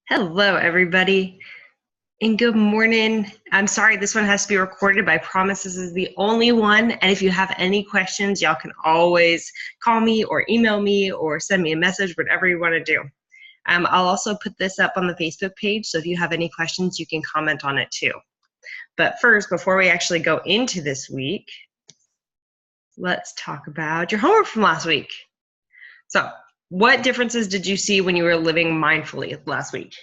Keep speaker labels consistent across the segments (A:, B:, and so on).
A: Hello, everybody, and good morning. I'm sorry this one has to be recorded, but I promise this is the only one. And if you have any questions, y'all can always call me or email me or send me a message, whatever you want to do. I'll also put this up on the Facebook page, so if you have any questions, you can comment on it too. But first, before we actually go into this week, let's talk about your homework from last week. So, what differences did you see when you were living mindfully last week?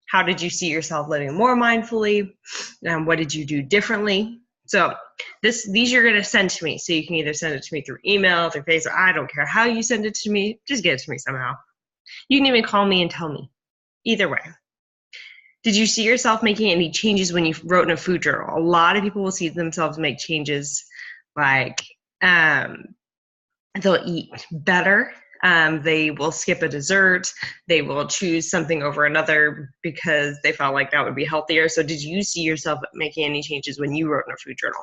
A: How did you see yourself living more mindfully? What did you do differently? So these you're going to send to me. So you can either send it to me through email, through Facebook. I don't care how you send it to me. Just get it to me somehow. You can even call me and tell me. Either way. Did you see yourself making any changes when you wrote in a food journal? A lot of people will see themselves make changes like they'll eat better. They will skip a dessert. They will choose something over another because they felt like that would be healthier. So did you see yourself making any changes when you wrote in a food journal?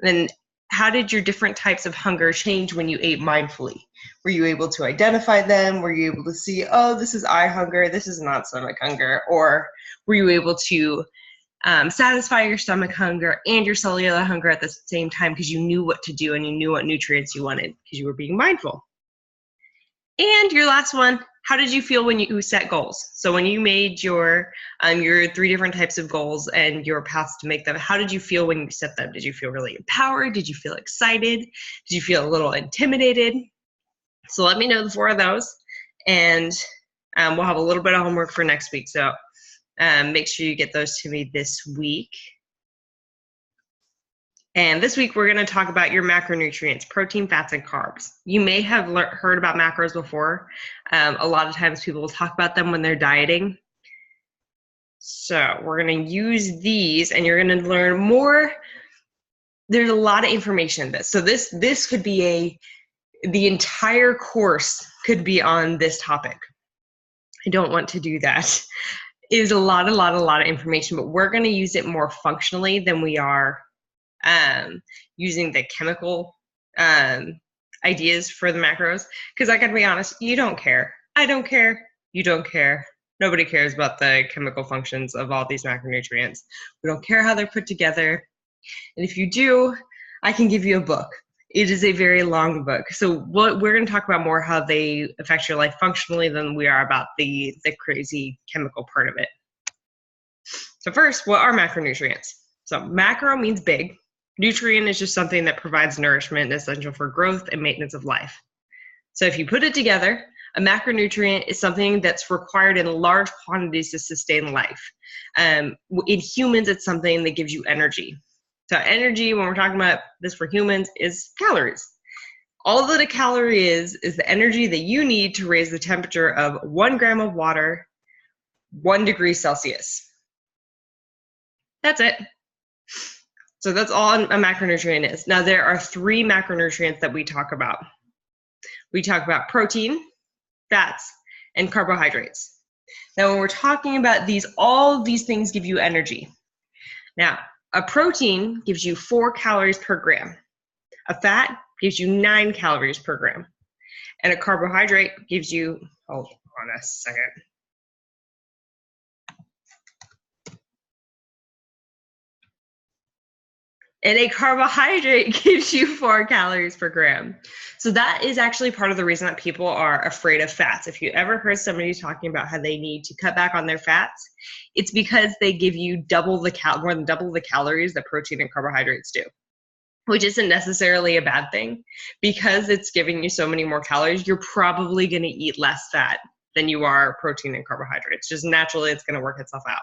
A: And how did your different types of hunger change when you ate mindfully? Were you able to identify them? Were you able to see, oh, this is eye hunger, this is not stomach hunger? Or were you able to satisfy your stomach hunger and your cellular hunger at the same time because you knew what to do and you knew what nutrients you wanted because you were being mindful? And your last one, how did you feel when you set goals? So when you made your 3 different types of goals and your paths to make them, how did you feel when you set them? Did you feel really empowered? Did you feel excited? Did you feel a little intimidated? So let me know the 4 of those, and we'll have a little bit of homework for next week. So make sure you get those to me this week. And this week, we're going to talk about your macronutrients, protein, fats, and carbs. You may have heard about macros before. A lot of times people will talk about them when they're dieting. So we're going to use these, and you're going to learn more. There's a lot of information in this. So this could be the entire course could be on this topic. I don't want to do that. It is a lot of information, but we're going to use it more functionally than we are using the chemical ideas for the macros, because I gotta be honest, you don't care. I don't care. You don't care. Nobody cares about the chemical functions of all these macronutrients. We don't care how they're put together. And if you do, I can give you a book. It is a very long book. So what we're going to talk about more how they affect your life functionally than we are about the crazy chemical part of it. So first, what are macronutrients? So macro means big. Nutrient is just something that provides nourishment essential for growth and maintenance of life. So if you put it together, a macronutrient is something that's required in large quantities to sustain life. In humans, it's something that gives you energy. So energy, when we're talking about this for humans, is calories. All that a calorie is the energy that you need to raise the temperature of 1 gram of water 1 degree Celsius. That's it. So that's all a macronutrient is. Now there are 3 macronutrients that we talk about. We talk about protein, fats, and carbohydrates. Now when we're talking about these, all of these things give you energy. Now a protein gives you 4 calories per gram. A fat gives you 9 calories per gram. And a carbohydrate gives you, hold on a second. And a carbohydrate gives you 4 calories per gram. So that is actually part of the reason that people are afraid of fats. If you ever heard somebody talking about how they need to cut back on their fats, it's because they give you more than double the calories that protein and carbohydrates do, which isn't necessarily a bad thing. Because it's giving you so many more calories, you're probably going to eat less fat than you are protein and carbohydrates. Just naturally, it's going to work itself out.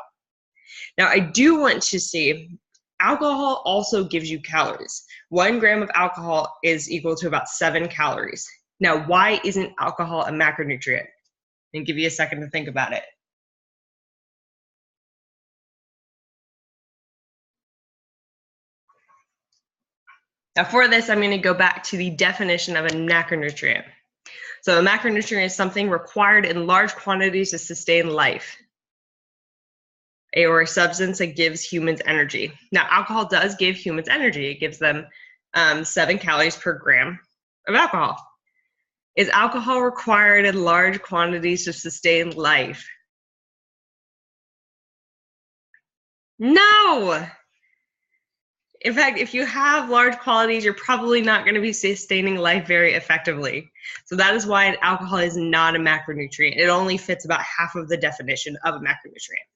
A: Now, I do want to see, alcohol also gives you calories. 1 gram of alcohol is equal to about 7 calories. Now, why isn't alcohol a macronutrient? And give you a second to think about it. Now for this, I'm going to go back to the definition of a macronutrient. So a macronutrient is something required in large quantities to sustain life, or a substance that gives humans energy. Now, alcohol does give humans energy. It gives them 7 calories per gram of alcohol. Is alcohol required in large quantities to sustain life? No. In fact, if you have large quantities, you're probably not going to be sustaining life very effectively. So that is why alcohol is not a macronutrient. It only fits about half of the definition of a macronutrient.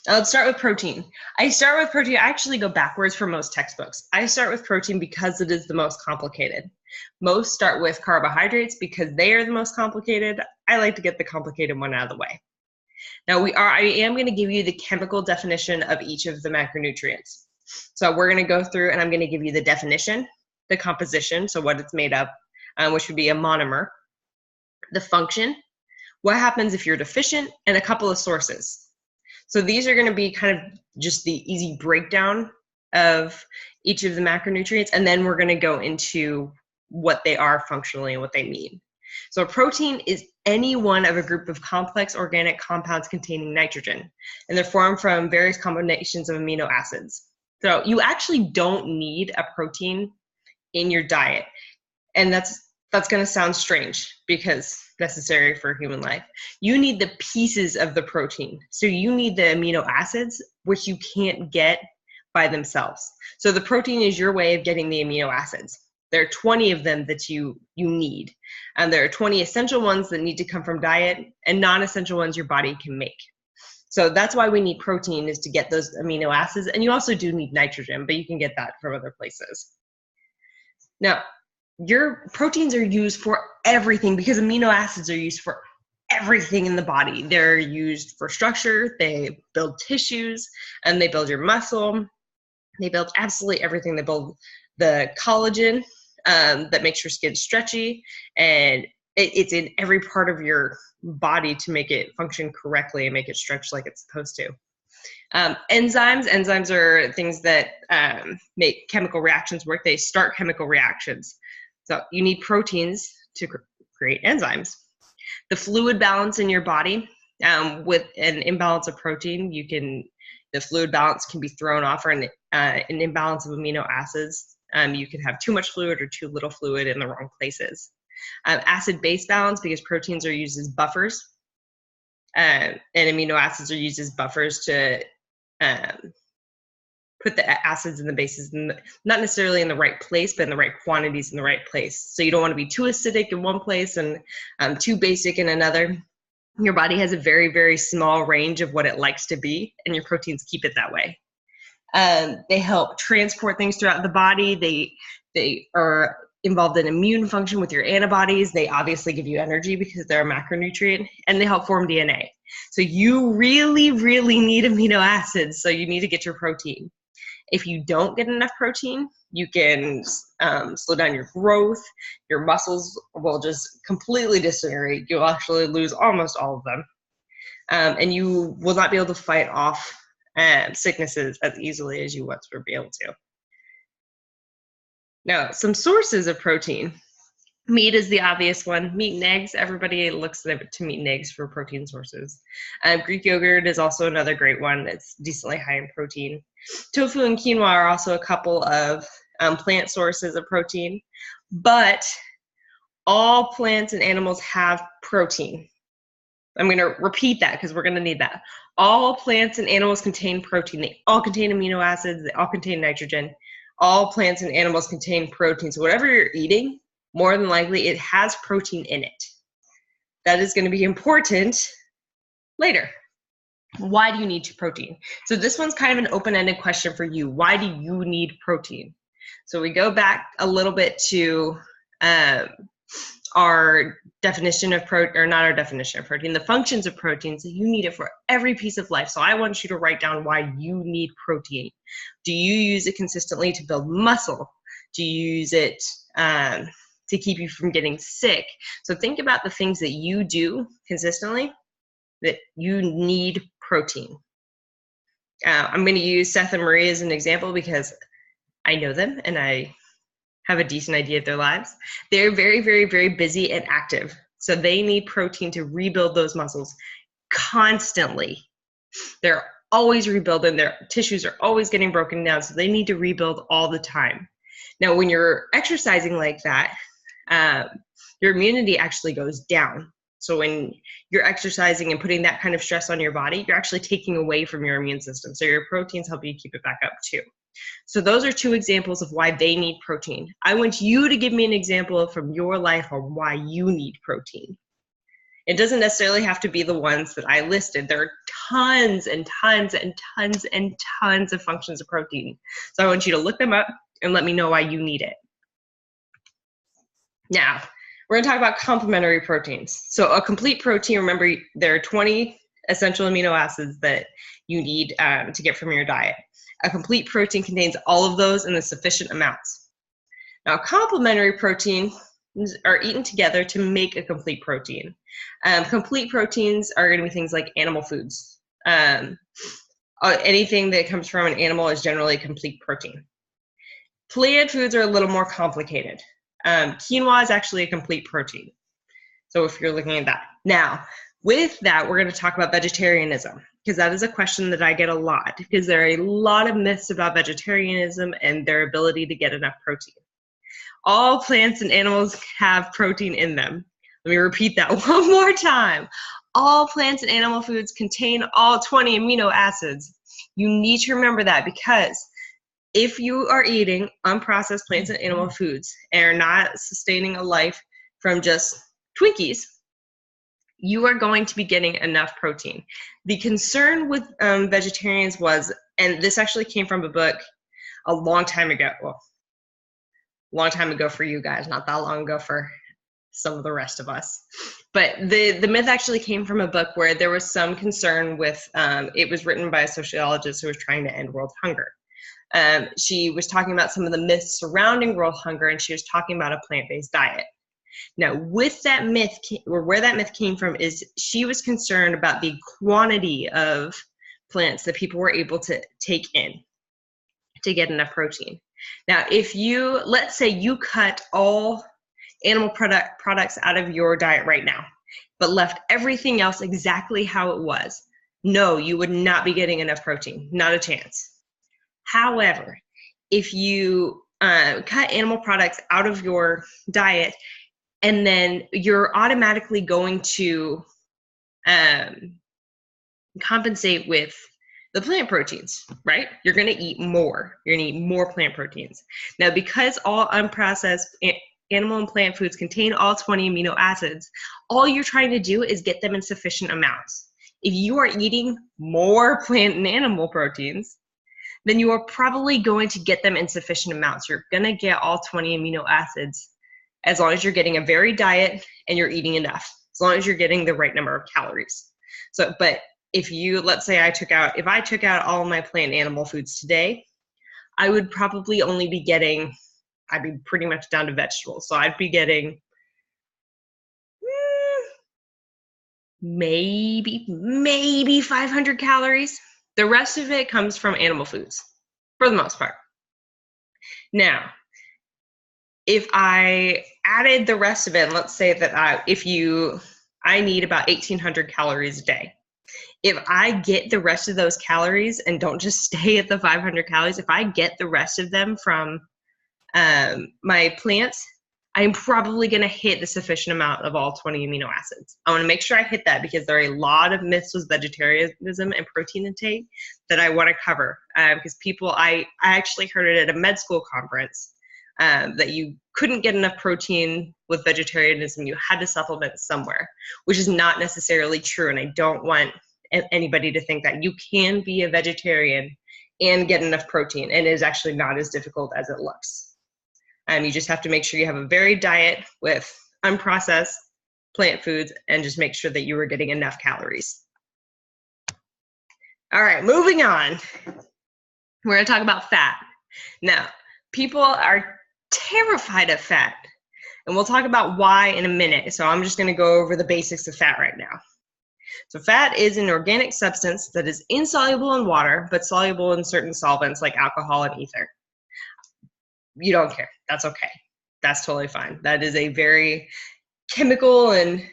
A: Now let's start with protein. I actually go backwards for most textbooks. I start with protein because it is the most complicated. Most start with carbohydrates because they are the most complicated. I like to get the complicated one out of the way. Now I am going to give you the chemical definition of each of the macronutrients. So we're going to go through and I'm going to give you the definition, the composition, so what it's made of, which would be a monomer, the function, what happens if you're deficient, and a couple of sources. So these are going to be kind of just the easy breakdown of each of the macronutrients, and then we're going to go into what they are functionally and what they mean. So a protein is any one of a group of complex organic compounds containing nitrogen, and they're formed from various combinations of amino acids. So you actually don't need a protein in your diet, and that's going to sound strange because necessary for human life. You need the pieces of the protein. So you need the amino acids, which you can't get by themselves. So the protein is your way of getting the amino acids. There are 20 of them that you need. And there are 20 essential ones that need to come from diet and non-essential ones your body can make. So that's why we need protein, is to get those amino acids. And you also do need nitrogen, but you can get that from other places. Now, your proteins are used for everything because amino acids are used for everything in the body. They're used for structure, they build tissues, and they build your muscle. They build absolutely everything. They build the collagen that makes your skin stretchy, and it's in every part of your body to make it function correctly and make it stretch like it's supposed to. Enzymes are things that make chemical reactions work. They start chemical reactions. So you need proteins to create enzymes. The fluid balance in your body, with an imbalance of protein, the fluid balance can be thrown off, or an imbalance of amino acids. You can have too much fluid or too little fluid in the wrong places. Acid-base balance, because proteins are used as buffers, and amino acids are used as buffers to put the acids and the bases not necessarily in the right place, but in the right quantities in the right place. So you don't want to be too acidic in one place and too basic in another. Your body has a very, very small range of what it likes to be, and your proteins keep it that way. They help transport things throughout the body. They are involved in immune function with your antibodies. They obviously give you energy because they're a macronutrient, and they help form DNA. So you really, really need amino acids, so you need to get your protein. If you don't get enough protein, you can slow down your growth. Your muscles will just completely disintegrate. You'll actually lose almost all of them. And you will not be able to fight off sicknesses as easily as you once would be able to. Now, some sources of protein. Meat is the obvious one. Meat and eggs, everybody looks to meat and eggs for protein sources. Greek yogurt is also another great one. It's decently high in protein. Tofu and quinoa are also a couple of plant sources of protein, but all plants and animals have protein. I'm going to repeat that because we're going to need that. All plants and animals contain protein. They all contain amino acids. They all contain nitrogen. All plants and animals contain protein. So whatever you're eating, more than likely it has protein in it. That is going to be important later. Why do you need protein? So this one's kind of an open-ended question for you. Why do you need protein? So we go back a little bit to our definition of protein, or not our definition of protein, the functions of protein. So you need it for every piece of life. So I want you to write down why you need protein. Do you use it consistently to build muscle? Do you use it to keep you from getting sick? So think about the things that you do consistently that you need protein. I'm going to use Seth and Marie as an example because I know them and I have a decent idea of their lives. They're very, very, very busy and active. So they need protein to rebuild those muscles constantly. They're always rebuilding. Their tissues are always getting broken down. So they need to rebuild all the time. Now, when you're exercising like that, your immunity actually goes down. So when you're exercising and putting that kind of stress on your body, you're actually taking away from your immune system. So your proteins help you keep it back up too. So those are two examples of why they need protein. I want you to give me an example from your life on why you need protein. It doesn't necessarily have to be the ones that I listed. There are tons and tons and tons and tons of functions of protein. So I want you to look them up and let me know why you need it. Now, we're going to talk about complementary proteins. So a complete protein, remember, there are 20 essential amino acids that you need to get from your diet. A complete protein contains all of those in the sufficient amounts. Now, complementary proteins are eaten together to make a complete protein. Complete proteins are going to be things like animal foods. Anything that comes from an animal is generally a complete protein. Plant foods are a little more complicated. Quinoa is actually a complete protein. So if you're looking at that. Now, with that, we're going to talk about vegetarianism, because that is a question that I get a lot, because there are a lot of myths about vegetarianism and their ability to get enough protein. All plants and animals have protein in them. Let me repeat that one more time. All plants and animal foods contain all 20 amino acids. You need to remember that, because if you are eating unprocessed plants and animal foods and are not sustaining a life from just Twinkies, you are going to be getting enough protein. The concern with vegetarians was, and this actually came from a book a long time ago, well, long time ago for you guys, not that long ago for some of the rest of us. But the myth actually came from a book where there was some concern with, it was written by a sociologist who was trying to end world hunger. She was talking about some of the myths surrounding world hunger, and she was talking about a plant-based diet. Now, with that myth, or where that myth came from, is she was concerned about the quantity of plants that people were able to take in to get enough protein. Now, if you, let's say you cut all animal products out of your diet right now, but left everything else exactly how it was, no, you would not be getting enough protein, not a chance. However, if you cut animal products out of your diet, and then you're automatically going to compensate with the plant proteins, right? You're going to eat more. You're going to eat more plant proteins. Now, because all unprocessed animal and plant foods contain all 20 amino acids, all you're trying to do is get them in sufficient amounts. If you are eating more plant and animal proteins, then you are probably going to get them in sufficient amounts. You're going to get all 20 amino acids as long as you're getting a varied diet and you're eating enough, as long as you're getting the right number of calories. So, but if you, let's say if I took out all my plant and animal foods today, I would probably only be getting, I'd be pretty much down to vegetables. So I'd be getting maybe 500 calories. The rest of it comes from animal foods, for the most part. Now, if I added the rest of it, let's say that I need about 1,800 calories a day. If I get the rest of those calories and don't just stay at the 500 calories, if I get the rest of them from my plants, I'm probably going to hit the sufficient amount of all 20 amino acids. I want to make sure I hit that, because there are a lot of myths with vegetarianism and protein intake that I want to cover. Because I actually heard it at a med school conference, that you couldn't get enough protein with vegetarianism. You had to supplement somewhere, which is not necessarily true. And I don't want anybody to think that you can be a vegetarian and get enough protein. And it is actually not as difficult as it looks. You just have to make sure you have a varied diet with unprocessed plant foods, and just make sure that you are getting enough calories. All right, moving on. We're going to talk about fat. Now, people are terrified of fat, and we'll talk about why in a minute. So I'm just going to go over the basics of fat right now. So fat is an organic substance that is insoluble in water, but soluble in certain solvents like alcohol and ether. You don't care. That's okay. That's totally fine. That is a very chemical and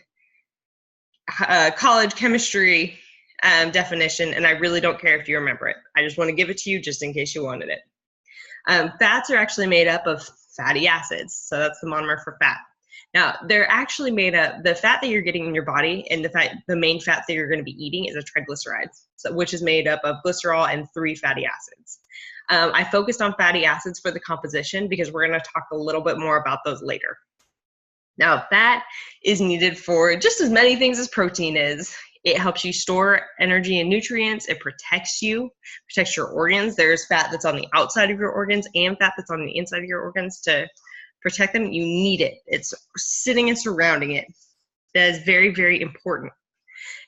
A: college chemistry definition, and I really don't care if you remember it. I just want to give it to you just in case you wanted it. Fats are actually made up of fatty acids, so that's the monomer for fat. Now, they're actually made up, the fat that you're getting in your body and the main fat that you're going to be eating is a triglyceride, which is made up of glycerol and 3 fatty acids. I focused on fatty acids for the composition because we're going to talk a little bit more about those later. Now, fat is needed for just as many things as protein is. It helps you store energy and nutrients. It protects you, protects your organs. There's fat that's on the outside of your organs and fat that's on the inside of your organs to protect them. You need it. It's sitting and surrounding it. That is very, very important.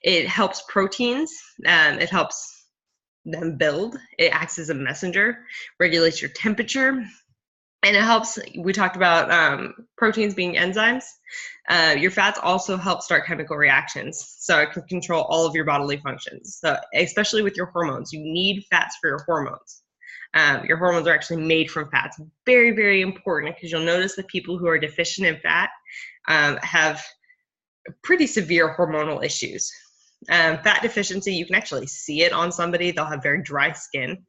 A: It helps proteins. It helps them build. It acts as a messenger, regulates your temperature. And it helps, we talked about proteins being enzymes. Your fats also help start chemical reactions. So it can control all of your bodily functions. So especially with your hormones, you need fats for your hormones. Your hormones are actually made from fats. Very, very important because you'll notice that people who are deficient in fat have pretty severe hormonal issues. Fat deficiency, you can actually see it on somebody. They'll have very dry skin.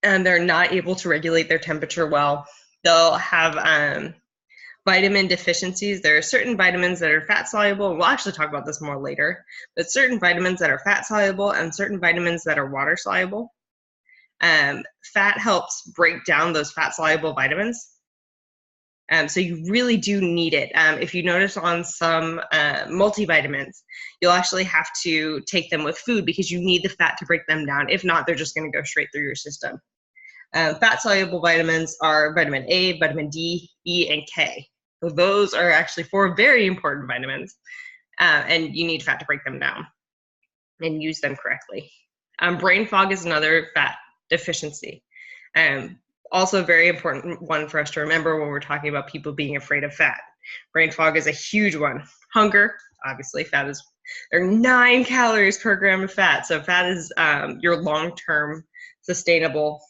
A: And they're not able to regulate their temperature well. They'll have vitamin deficiencies. There are certain vitamins that are fat soluble. We'll actually talk about this more later, but certain vitamins that are fat soluble and certain vitamins that are water soluble. Fat helps break down those fat soluble vitamins. So you really do need it. If you notice on some multivitamins, you'll actually have to take them with food because you need the fat to break them down. If not, they're just going to go straight through your system. Fat-soluble vitamins are vitamin A, vitamin D, E, and K. So those are actually 4 very important vitamins, and you need fat to break them down and use them correctly. Brain fog is another fat deficiency. Also a very important one for us to remember when we're talking about people being afraid of fat. Brain fog is a huge one. Hunger, obviously, there are 9 calories per gram of fat. So fat is your long-term sustainable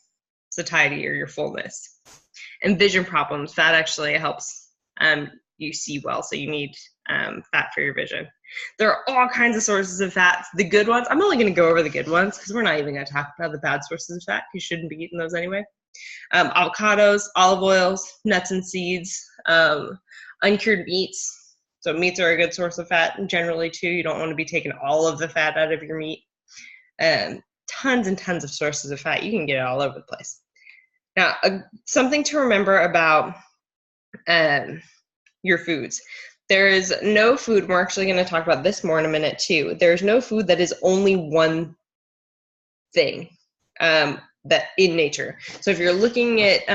A: satiety or your fullness. And vision problems, fat actually helps you see well, so you need fat for your vision. There are all kinds of sources of fat. The good ones, I'm only going to go over the good ones because we're not even going to talk about the bad sources of fat. You shouldn't be eating those anyway. Avocados, olive oils, nuts and seeds, uncured meats. So meats are a good source of fat generally too. You don't want to be taking all of the fat out of your meat. Tons and tons of sources of fat. You can get it all over the place. Now, something to remember about your foods. There is no food, we're actually going to talk about this more in a minute too. There's no food that is only one thing that in nature. So if you're looking at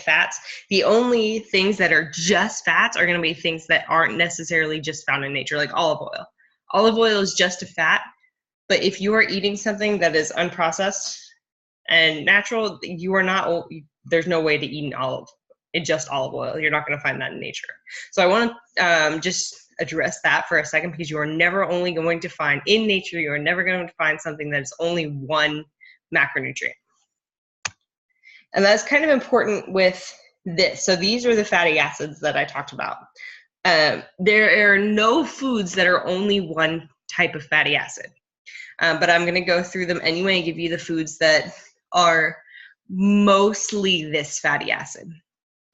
A: fats, the only things that are just fats are going to be things that aren't necessarily just found in nature, like olive oil. Olive oil is just a fat, but if you are eating something that is unprocessed and natural, there's no way to eat just olive oil. You're not going to find that in nature. So I want to just address that for a second, because you are never only going to find in nature, you are never going to find something that is only one macronutrient. And that's kind of important with this. So these are the fatty acids that I talked about. There are no foods that are only one type of fatty acid. But I'm going to go through them anyway and give you the foods that are mostly this fatty acid.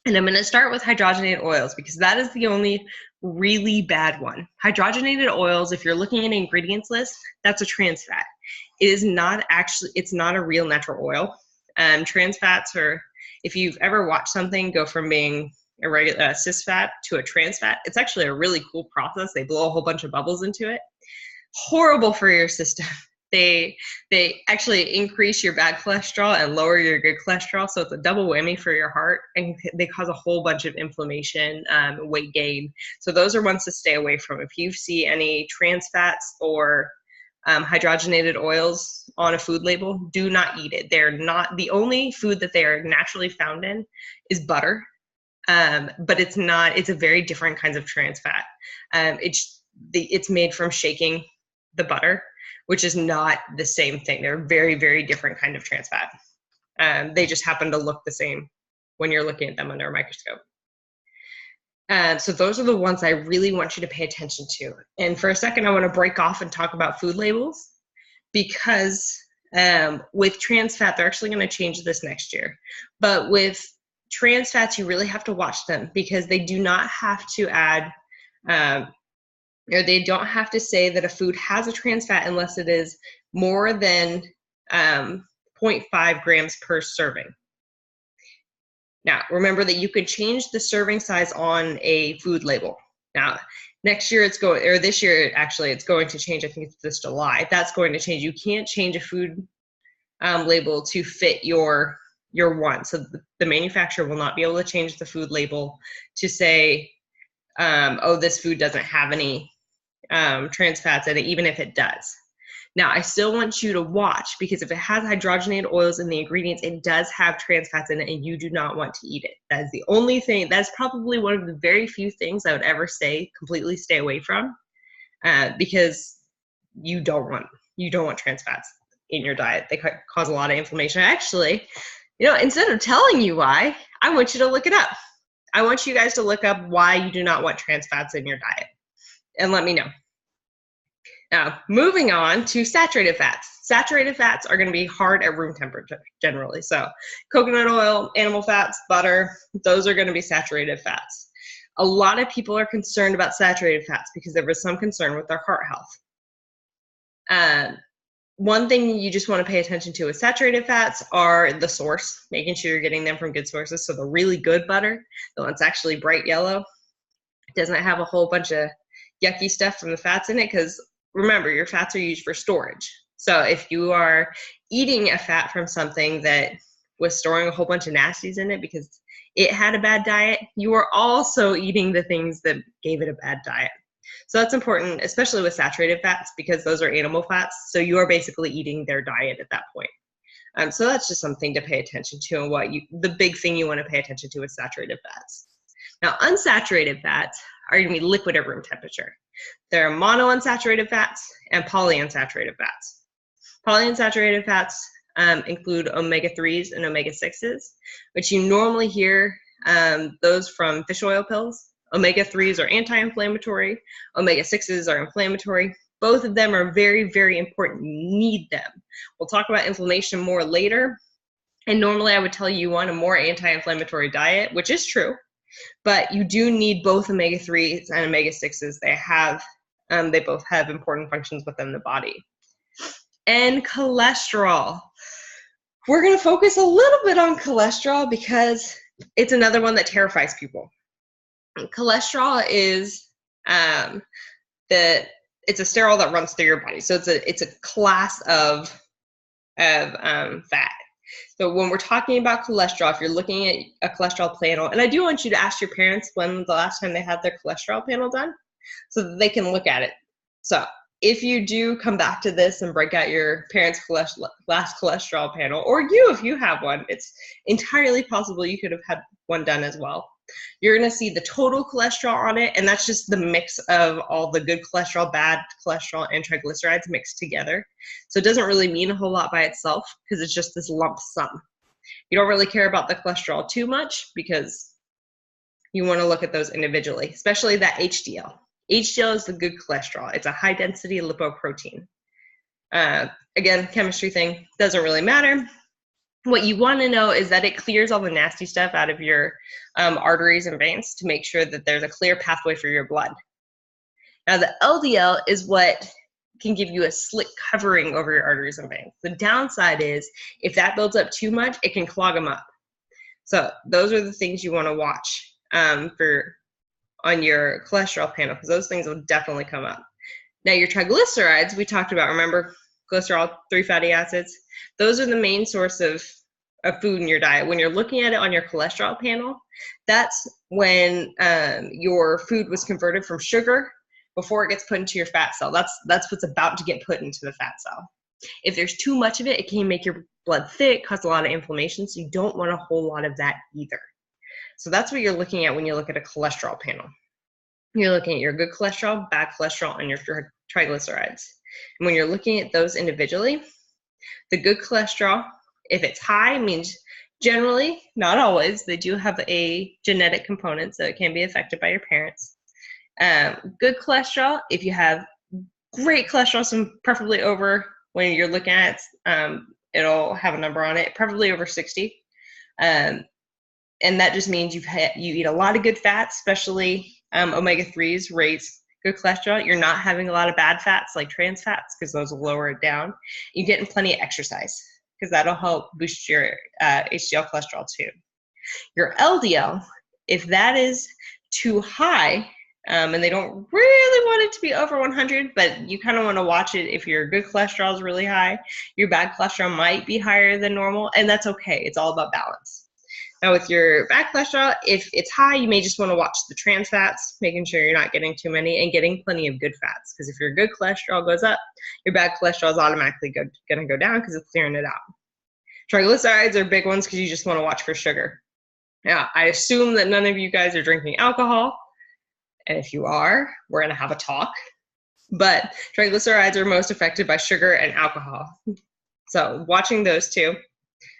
A: And I'm going to start with hydrogenated oils because that is the only really bad one. Hydrogenated oils, if you're looking at an ingredients list, that's a trans fat. It's not a real natural oil. Trans fats are, if you've ever watched something go from being a regular cis fat to a trans fat, it's actually a really cool process. They blow a whole bunch of bubbles into it. Horrible for your system. They actually increase your bad cholesterol and lower your good cholesterol, so it's a double whammy for your heart, and they cause a whole bunch of inflammation, weight gain. So those are ones to stay away from. If you see any trans fats or hydrogenated oils on a food label, do not eat it. They're not, the only food that they are naturally found in is butter, but it's a very different kinds of trans fat. It's made from shaking the butter, which is not the same thing. They're very, very different kind of trans fat. They just happen to look the same when you're looking at them under a microscope. So those are the ones I really want you to pay attention to. And for a second, I want to break off and talk about food labels, because with trans fat, they're actually going to change this next year. But with trans fats, you really have to watch them because they do not have to add, or they don't have to say that a food has a trans fat unless it is more than 0.5 grams per serving. Now, remember that you could change the serving size on a food label. Now, next year it's going, or this year actually, it's going to change. I think it's this July. That's going to change. You can't change a food label to fit your one. So the manufacturer will not be able to change the food label to say, oh, this food doesn't have any trans fats in it, even if it does. Now, I still want you to watch, because if it has hydrogenated oils in the ingredients, it does have trans fats in it, and you do not want to eat it. That is the only thing. That's probably one of the very few things I would ever say completely stay away from, because you don't want trans fats in your diet. They cause a lot of inflammation. Actually, instead of telling you why, I want you to look it up. I want you guys to look up why you do not want trans fats in your diet, and let me know. Now, moving on to saturated fats. Saturated fats are going to be hard at room temperature generally. So coconut oil, animal fats, butter, those are going to be saturated fats. A lot of people are concerned about saturated fats because there was some concern with their heart health. One thing you just want to pay attention to with saturated fats are the source, making sure you're getting them from good sources. So the really good butter, the one that's actually bright yellow, doesn't have a whole bunch of yucky stuff from the fats in it, because remember, your fats are used for storage. So if you are eating a fat from something that was storing a whole bunch of nasties in it because it had a bad diet, you are also eating the things that gave it a bad diet. So that's important, especially with saturated fats, because those are animal fats. So you are basically eating their diet at that point. So that's just something to pay attention to, and the big thing you want to pay attention to is saturated fats. Now, unsaturated fats are going to be liquid at room temperature. There are monounsaturated fats and polyunsaturated fats. Polyunsaturated fats include omega-3s and omega-6s, which you normally hear those from fish oil pills. Omega-3s are anti-inflammatory. Omega-6s are inflammatory. Both of them are very, very important. You need them. We'll talk about inflammation more later. And normally I would tell you want a more anti-inflammatory diet, which is true. But you do need both omega-3s and omega-6s. They both have important functions within the body. And cholesterol. We're going to focus a little bit on cholesterol because it's another one that terrifies people. Cholesterol is it's a sterol that runs through your body. So it's a class of fat. So when we're talking about cholesterol, if you're looking at a cholesterol panel, and I do want you to ask your parents when the last time they had their cholesterol panel done so that they can look at it. So if you do come back to this and break out your parents' last cholesterol panel, or if you have one, it's entirely possible you could have had one done as well. You're going to see the total cholesterol on it, and that's just the mix of all the good cholesterol, bad cholesterol, and triglycerides mixed together. So it doesn't really mean a whole lot by itself because it's just this lump sum. You don't really care about the cholesterol too much because you want to look at those individually, especially that HDL. HDL is the good cholesterol. It's a high-density lipoprotein. Again, chemistry thing, doesn't really matter. What you want to know is that it clears all the nasty stuff out of your arteries and veins to make sure that there's a clear pathway for your blood. Now, the LDL is what can give you a slick covering over your arteries and veins. The downside is if that builds up too much, it can clog them up. So those are the things you want to watch on your cholesterol panel, because those things will definitely come up. Now, your triglycerides, we talked about, remember, cholesterol, 3 fatty acids. Those are the main source of food in your diet. When you're looking at it on your cholesterol panel, that's when your food was converted from sugar before it gets put into your fat cell. That's what's about to get put into the fat cell. If there's too much of it, it can make your blood thick, cause a lot of inflammation, so you don't want a whole lot of that either. So that's what you're looking at when you look at a cholesterol panel. You're looking at your good cholesterol, bad cholesterol, and your triglycerides. And when you're looking at those individually, the good cholesterol, if it's high, means generally, not always, they do have a genetic component, so it can be affected by your parents. Good cholesterol, if you have great cholesterol, so preferably over, when you're looking at it, it'll have a number on it, preferably over 60. And that just means you eat a lot of good fats, especially omega-3s raise good cholesterol. You're not having a lot of bad fats like trans fats because those will lower it down. You're getting plenty of exercise because that'll help boost your HDL cholesterol too. Your LDL, if that is too high, and they don't really want it to be over 100, but you kind of want to watch it. If your good cholesterol is really high, your bad cholesterol might be higher than normal, and that's okay. It's all about balance. Now with your bad cholesterol, if it's high, you may just want to watch the trans fats, making sure you're not getting too many and getting plenty of good fats. Because if your good cholesterol goes up, your bad cholesterol is automatically going to go down because it's clearing it out. Triglycerides are big ones because you just want to watch for sugar. Now, I assume that none of you guys are drinking alcohol. And if you are, we're going to have a talk. But triglycerides are most affected by sugar and alcohol. So watching those two.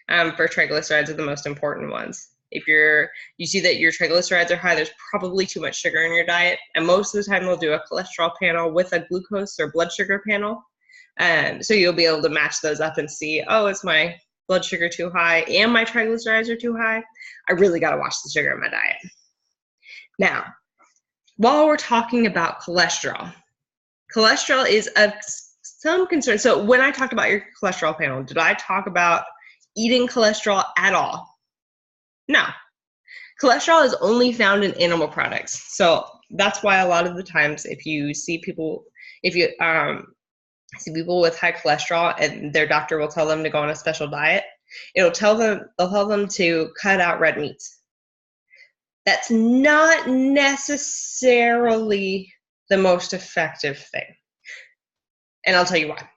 A: For triglycerides are the most important ones. If you see that your triglycerides are high, there's probably too much sugar in your diet. And most of the time they'll do a cholesterol panel with a glucose or blood sugar panel. So you'll be able to match those up and see, oh, is my blood sugar too high and my triglycerides are too high? I really got to watch the sugar in my diet. Now, while we're talking about cholesterol is of some concern. So when I talked about your cholesterol panel, did I talk about eating cholesterol at all? No. Cholesterol is only found in animal products. So that's why a lot of the times if you see people with high cholesterol and their doctor will tell them to go on a special diet, they'll tell them to cut out red meats. That's not necessarily the most effective thing. And I'll tell you why.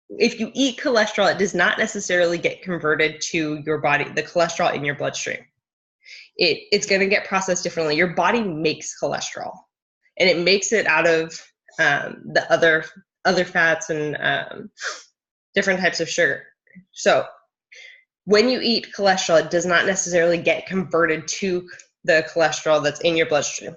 A: If you eat cholesterol, it does not necessarily get converted to your body, the cholesterol in your bloodstream. It's going to get processed differently. Your body makes cholesterol, and it makes it out of the other fats and different types of sugar. So when you eat cholesterol, it does not necessarily get converted to the cholesterol that's in your bloodstream.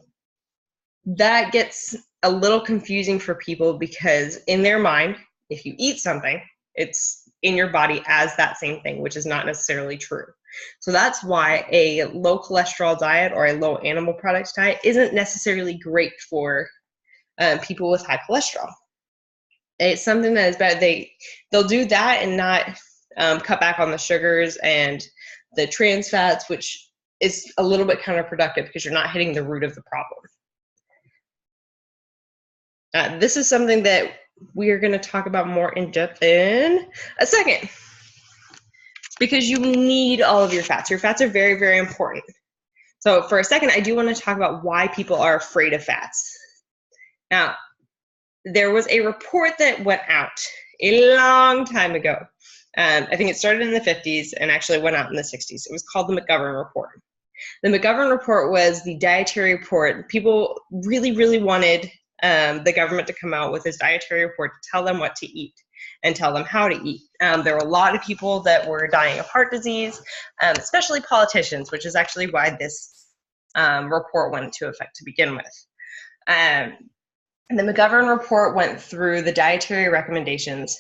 A: That gets a little confusing for people because in their mind, if you eat something, it's in your body as that same thing, which is not necessarily true. So that's why a low cholesterol diet or a low animal products diet isn't necessarily great for people with high cholesterol. It's something that is bad. They'll do that and not cut back on the sugars and the trans fats, which is a little bit counterproductive because you're not hitting the root of the problem. This is something that we are going to talk about more in depth in a second, because you need all of your fats. Your fats are very, very important. So for a second, I do want to talk about why people are afraid of fats. Now, there was a report that went out a long time ago. I think it started in the 50s and actually went out in the 60s. It was called the McGovern Report. The McGovern Report was the dietary report. People really, really wanted the government to come out with this dietary report to tell them what to eat and tell them how to eat. There were a lot of people that were dying of heart disease, especially politicians, which is actually why this report went into effect to begin with. And the McGovern Report went through the dietary recommendations,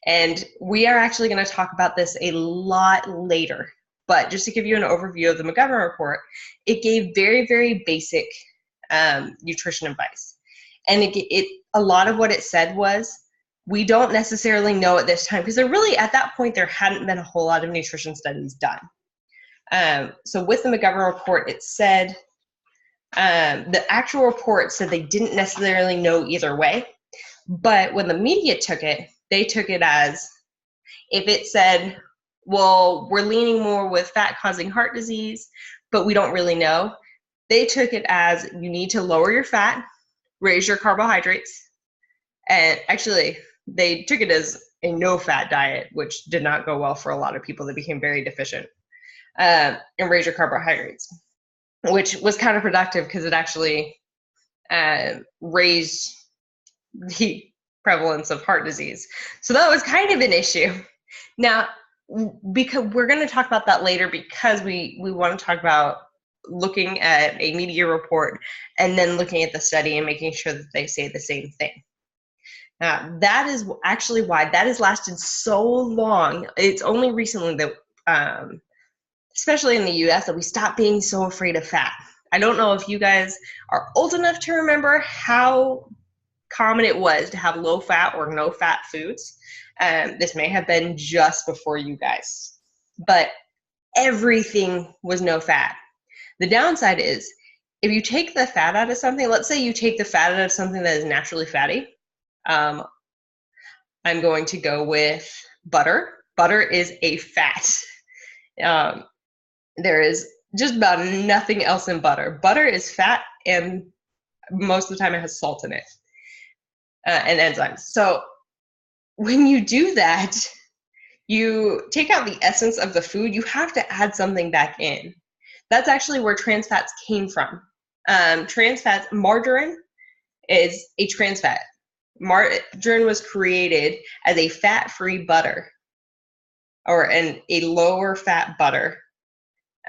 A: and we are actually going to talk about this a lot later. But just to give you an overview of the McGovern Report, it gave very, very basic nutrition advice. And a lot of what it said was, we don't necessarily know at this time, because at that point, there hadn't been a whole lot of nutrition studies done. So with the McGovern Report, it said, the actual report said they didn't necessarily know either way. But when the media took it, they took it as, if it said, well, we're leaning more with fat causing heart disease, but we don't really know, they took it as, you need to lower your fat, raise your carbohydrates, and actually they took it as a no-fat diet, which did not go well for a lot of people that became very deficient, and raise your carbohydrates, which was counterproductive because it actually raised the prevalence of heart disease. So that was kind of an issue. Now, because we're going to talk about that later, because we want to talk about looking at a media report and then looking at the study and making sure that they say the same thing. That is actually why that has lasted so long. It's only recently that especially in the US, that we stop being so afraid of fat. I don't know if you guys are old enough to remember how common it was to have low fat or no fat foods. This may have been just before you guys, but everything was no fat. The downside is if you take the fat out of something, let's say you take the fat out of something that is naturally fatty. I'm going to go with butter. Butter is a fat. There is just about nothing else in butter. Butter is fat, and most of the time it has salt in it and enzymes. So when you do that, you take out the essence of the food, you have to add something back in. That's actually where trans fats came from. Trans fats, margarine is a trans fat. Margarine was created as a fat-free butter, or a lower fat butter,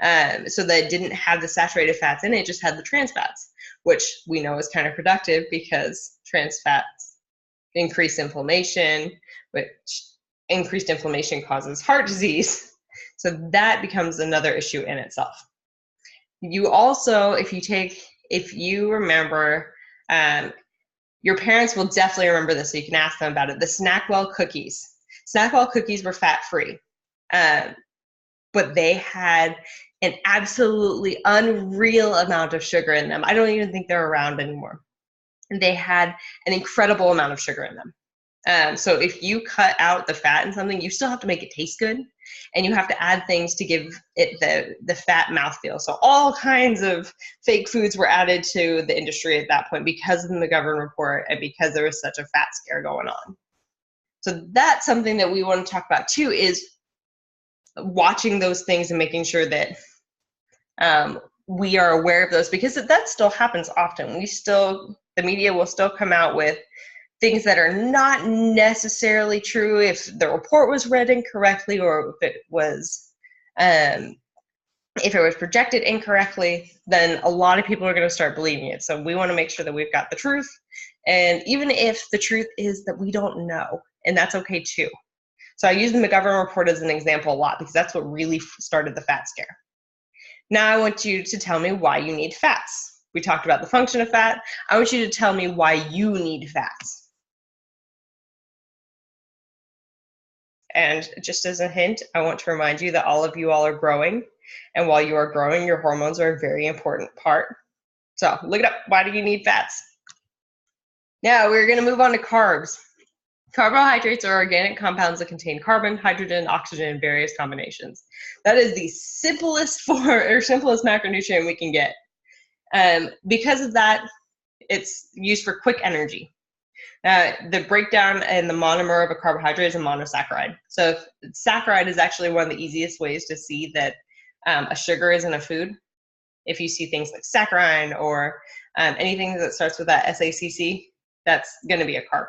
A: so that it didn't have the saturated fats in it, it just had the trans fats, which we know is counterproductive because trans fats increase inflammation, which increased inflammation causes heart disease. So that becomes another issue in itself. You also, if you remember, your parents will definitely remember this, so you can ask them about it. The Snackwell cookies. Snackwell cookies were fat-free, but they had an absolutely unreal amount of sugar in them. I don't even think they're around anymore. They had an incredible amount of sugar in them. So if you cut out the fat in something, you still have to make it taste good, and you have to add things to give it the fat mouthfeel. So all kinds of fake foods were added to the industry at that point because of the McGovern report and because there was such a fat scare going on. So that's something that we want to talk about too, is watching those things and making sure that we are aware of those, because that still happens often. The media will still come out with things that are not necessarily true if the report was read incorrectly, or if it was projected incorrectly, then a lot of people are going to start believing it. So we want to make sure that we've got the truth, and even if the truth is that we don't know, and that's okay too. So I use the McGovern report as an example a lot because that's what really started the fat scare. Now I want you to tell me why you need fats. We talked about the function of fat. I want you to tell me why you need fats. And just as a hint, I want to remind you that all of you all are growing. And while you are growing, your hormones are a very important part. So look it up. Why do you need fats? Now we're going to move on to carbs. Carbohydrates are organic compounds that contain carbon, hydrogen, oxygen, and various combinations. That is the simplest macronutrient we can get. Because of that, it's used for quick energy. The breakdown and the monomer of a carbohydrate is a monosaccharide. So saccharide is actually one of the easiest ways to see that a sugar is in a food. If you see things like saccharine or anything that starts with that SACC, that's going to be a carb.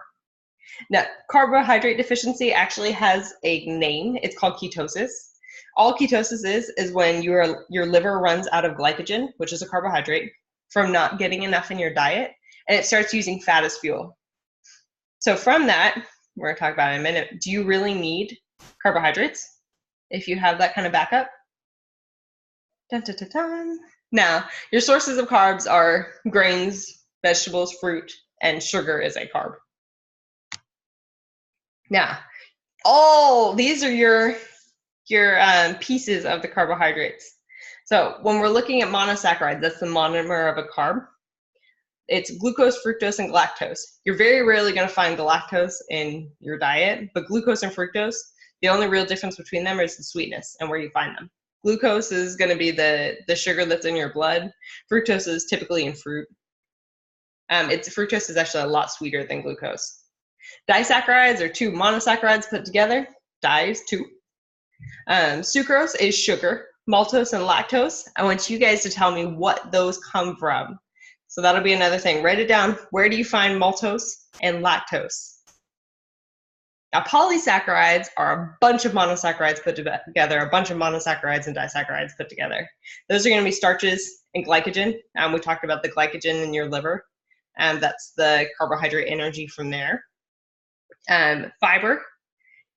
A: Now, carbohydrate deficiency actually has a name. It's called ketosis. All ketosis is when your liver runs out of glycogen, which is a carbohydrate, from not getting enough in your diet, and it starts using fat as fuel. So from that, we're going to talk about it in a minute. Do you really need carbohydrates if you have that kind of backup? Dun, dun, dun, dun. Now, your sources of carbs are grains, vegetables, fruit, and sugar is a carb. Now, all these are your pieces of the carbohydrates. So when we're looking at monosaccharides, that's the monomer of a carb. It's glucose, fructose, and galactose. You're very rarely going to find galactose in your diet, but glucose and fructose, the only real difference between them is the sweetness and where you find them. Glucose is going to be the sugar that's in your blood. Fructose is typically in fruit. Fructose is actually a lot sweeter than glucose. Disaccharides are two monosaccharides put together. Dis, two. Sucrose is sugar. Maltose and lactose, I want you guys to tell me what those come from. So that'll be another thing. Write it down. Where do you find maltose and lactose? Now, polysaccharides are a bunch of monosaccharides put together, a bunch of monosaccharides and disaccharides put together. Those are going to be starches and glycogen. We talked about the glycogen in your liver, and that's the carbohydrate energy from there. Fiber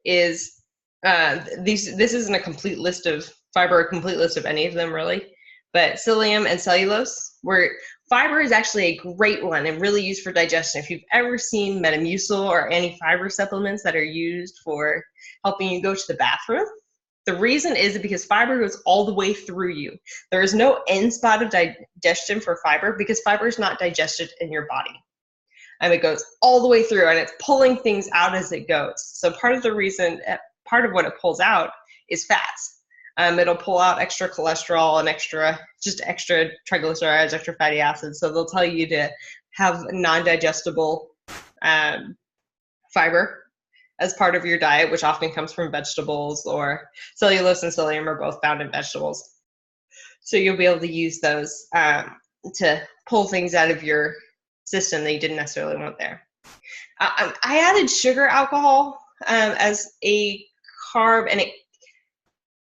A: is, this isn't a complete list of fiber a complete list of any of them really, but psyllium and cellulose, where fiber is actually a great one and really used for digestion. If you've ever seen Metamucil or any fiber supplements that are used for helping you go to the bathroom, the reason is because fiber goes all the way through you. There is no end spot of digestion for fiber because fiber is not digested in your body. It goes all the way through and it's pulling things out as it goes. So part of what it pulls out is fats. It'll pull out extra cholesterol and extra triglycerides, extra fatty acids. So they'll tell you to have non-digestible fiber as part of your diet, which often comes from vegetables, or cellulose and psyllium are both found in vegetables. So you'll be able to use those to pull things out of your system that you didn't necessarily want there. I added sugar alcohol as a carb, and it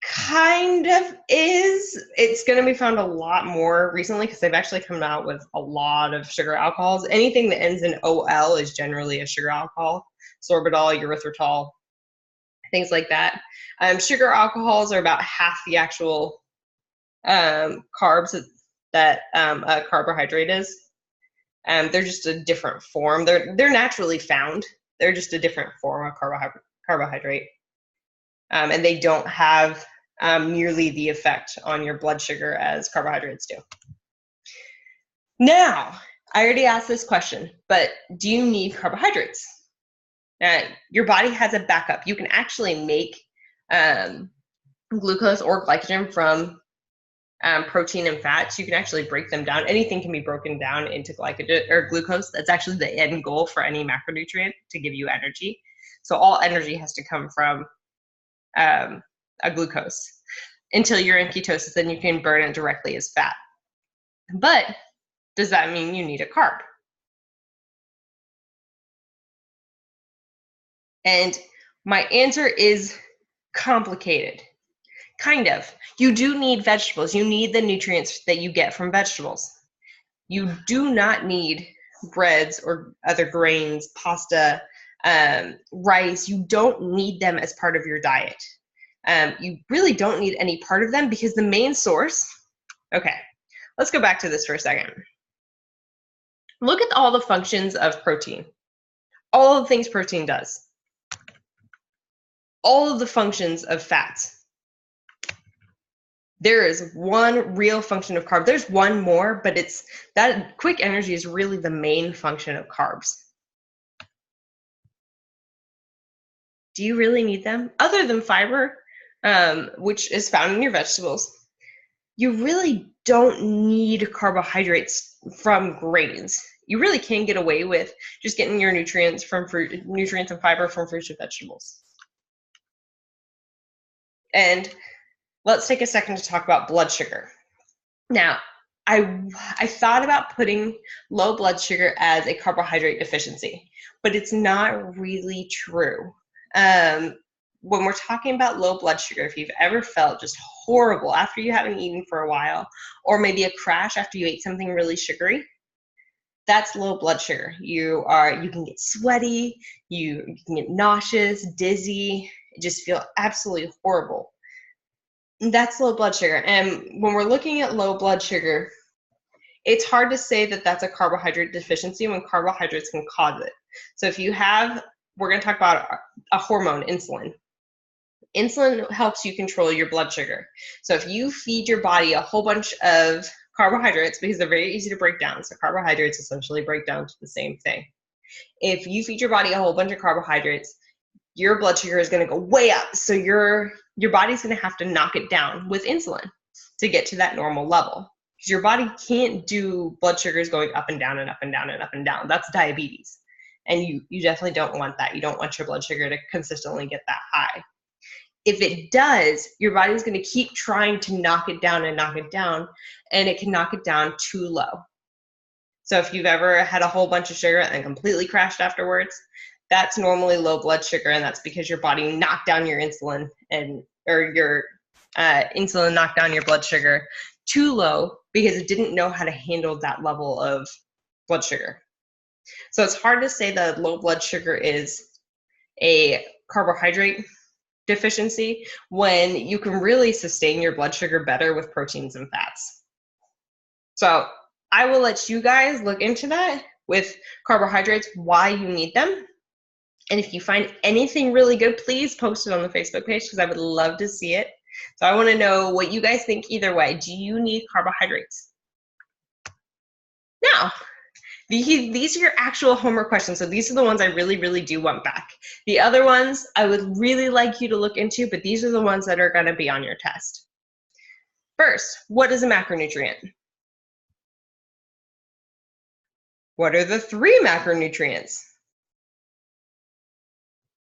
A: kind of is. It's going to be found a lot more recently because they've actually come out with a lot of sugar alcohols. Anything that ends in OL is generally a sugar alcohol. Sorbitol, erythritol, things like that. Sugar alcohols are about half the actual carbs that a carbohydrate is. They're just a different form. They're naturally found. They're just a different form of carbohydrate. And they don't have nearly the effect on your blood sugar as carbohydrates do. Now, I already asked this question, but do you need carbohydrates? Your body has a backup. You can actually make glucose or glycogen from protein and fats. You can actually break them down. Anything can be broken down into glycogen or glucose. That's actually the end goal for any macronutrient, to give you energy. So all energy has to come from a glucose until you're in ketosis, then you can burn it directly as fat. But does that mean you need a carb? And my answer is complicated. Kind of. You do need vegetables. You need the nutrients that you get from vegetables. You do not need breads or other grains, pasta, rice. You don't need them as part of your diet. You really don't need any part of them because the main source, okay, let's go back to this for a second. Look at all the functions of protein. All of the things protein does. All of the functions of fats. There is one real function of carb. There's one more, but it's that quick energy is really the main function of carbs. Do you really need them? Other than fiber, which is found in your vegetables, you really don't need carbohydrates from grains. You really can get away with just getting your nutrients and fiber from fruits and vegetables. And let's take a second to talk about blood sugar. Now, I thought about putting low blood sugar as a carbohydrate deficiency, but it's not really true. When we're talking about low blood sugar, if you've ever felt just horrible after you haven't eaten for a while, or maybe a crash after you ate something really sugary, that's low blood sugar. You can get sweaty, you can get nauseous, dizzy, just feel absolutely horrible. That's low blood sugar. And when we're looking at low blood sugar, it's hard to say that that's a carbohydrate deficiency when carbohydrates can cause it. So if you have, we're going to talk about a hormone, insulin. Insulin helps you control your blood sugar. So if you feed your body a whole bunch of carbohydrates, because they're very easy to break down, so carbohydrates essentially break down to the same thing. If you feed your body a whole bunch of carbohydrates, your blood sugar is going to go way up. So your body's going to have to knock it down with insulin to get to that normal level. Because your body can't do blood sugars going up and down and up and down and up and down. That's diabetes. And you definitely don't want that. You don't want your blood sugar to consistently get that high. If it does, your body's going to keep trying to knock it down, and it can knock it down too low. So if you've ever had a whole bunch of sugar and completely crashed afterwards, that's normally low blood sugar, and that's because your body knocked down your insulin or your insulin knocked down your blood sugar too low because it didn't know how to handle that level of blood sugar. So it's hard to say that low blood sugar is a carbohydrate deficiency when you can really sustain your blood sugar better with proteins and fats. So I will let you guys look into that with carbohydrates, why you need them. And if you find anything really good, please post it on the Facebook page because I would love to see it. So I want to know what you guys think either way. Do you need carbohydrates? Now, these are your actual homework questions. So these are the ones I really, really do want back. The other ones I would really like you to look into, but these are the ones that are going to be on your test. First, what is a macronutrient? What are the 3 macronutrients?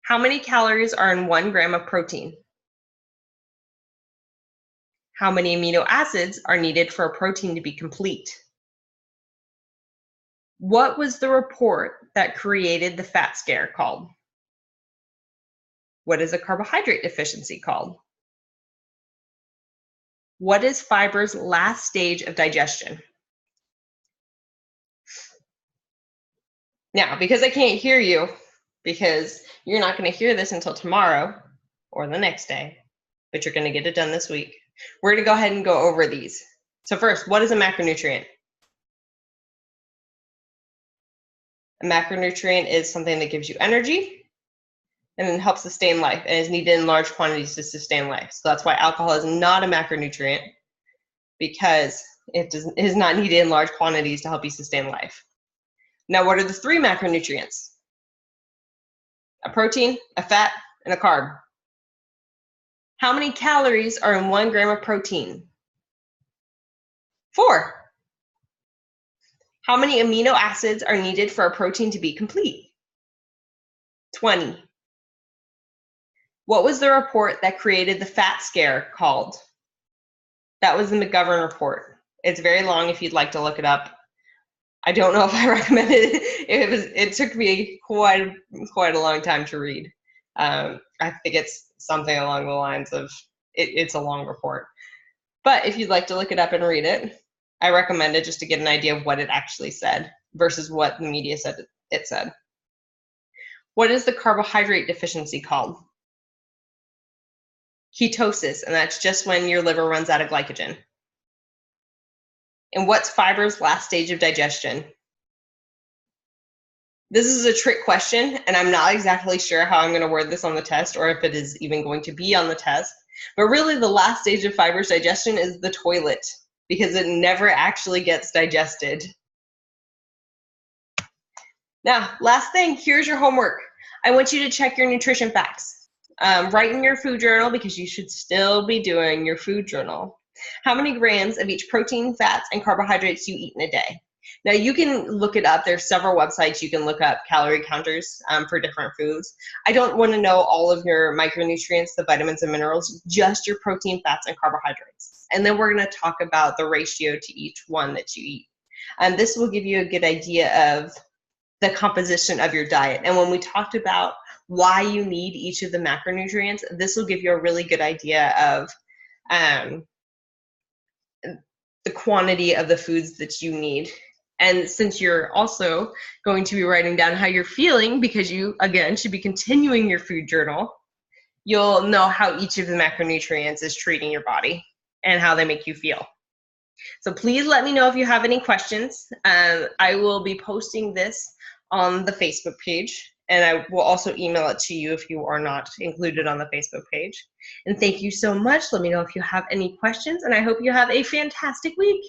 A: How many calories are in 1 gram of protein? How many amino acids are needed for a protein to be complete? What was the report that created the fat scare called? What is a carbohydrate deficiency called? What is fiber's last stage of digestion? Now, because I can't hear you, because you're not going to hear this until tomorrow or the next day, but you're going to get it done this week, we're going to go ahead and go over these. So first, what is a macronutrient? A macronutrient is something that gives you energy and then helps sustain life and is needed in large quantities to sustain life. So that's why alcohol is not a macronutrient, because it is not needed in large quantities to help you sustain life. Now, what are the 3 macronutrients? A protein, a fat, and a carb. How many calories are in 1 gram of protein? 4. How many amino acids are needed for a protein to be complete? 20. What was the report that created the fat scare called? That was the McGovern report. It's very long if you'd like to look it up. I don't know if I recommend it. It took me quite a long time to read. I think it's something along the lines of, it's a long report. But if you'd like to look it up and read it, I recommend it just to get an idea of what it actually said versus what the media said it said. What is the carbohydrate deficiency called? Ketosis, and that's just when your liver runs out of glycogen. And what's fiber's last stage of digestion? This is a trick question, and I'm not exactly sure how I'm going to word this on the test or if it is even going to be on the test. But really, the last stage of fiber's digestion is the toilet, because it never actually gets digested. Now, last thing, here's your homework. I want you to check your nutrition facts. Write in your food journal, because you should still be doing your food journal, how many grams of each protein, fats, and carbohydrates you eat in a day. Now, you can look it up. There's several websites you can look up calorie counters for different foods. I don't want to know all of your micronutrients, the vitamins and minerals, just your protein, fats, and carbohydrates. And then we're going to talk about the ratio to each one that you eat. And this will give you a good idea of the composition of your diet. And when we talked about why you need each of the macronutrients, this will give you a really good idea of the quantity of the foods that you need. And since you're also going to be writing down how you're feeling, because you, again, should be continuing your food journal, you'll know how each of the macronutrients is treating your body and how they make you feel. So please let me know if you have any questions. I will be posting this on the Facebook page, and I will also email it to you if you are not included on the Facebook page. And thank you so much. Let me know if you have any questions, and I hope you have a fantastic week.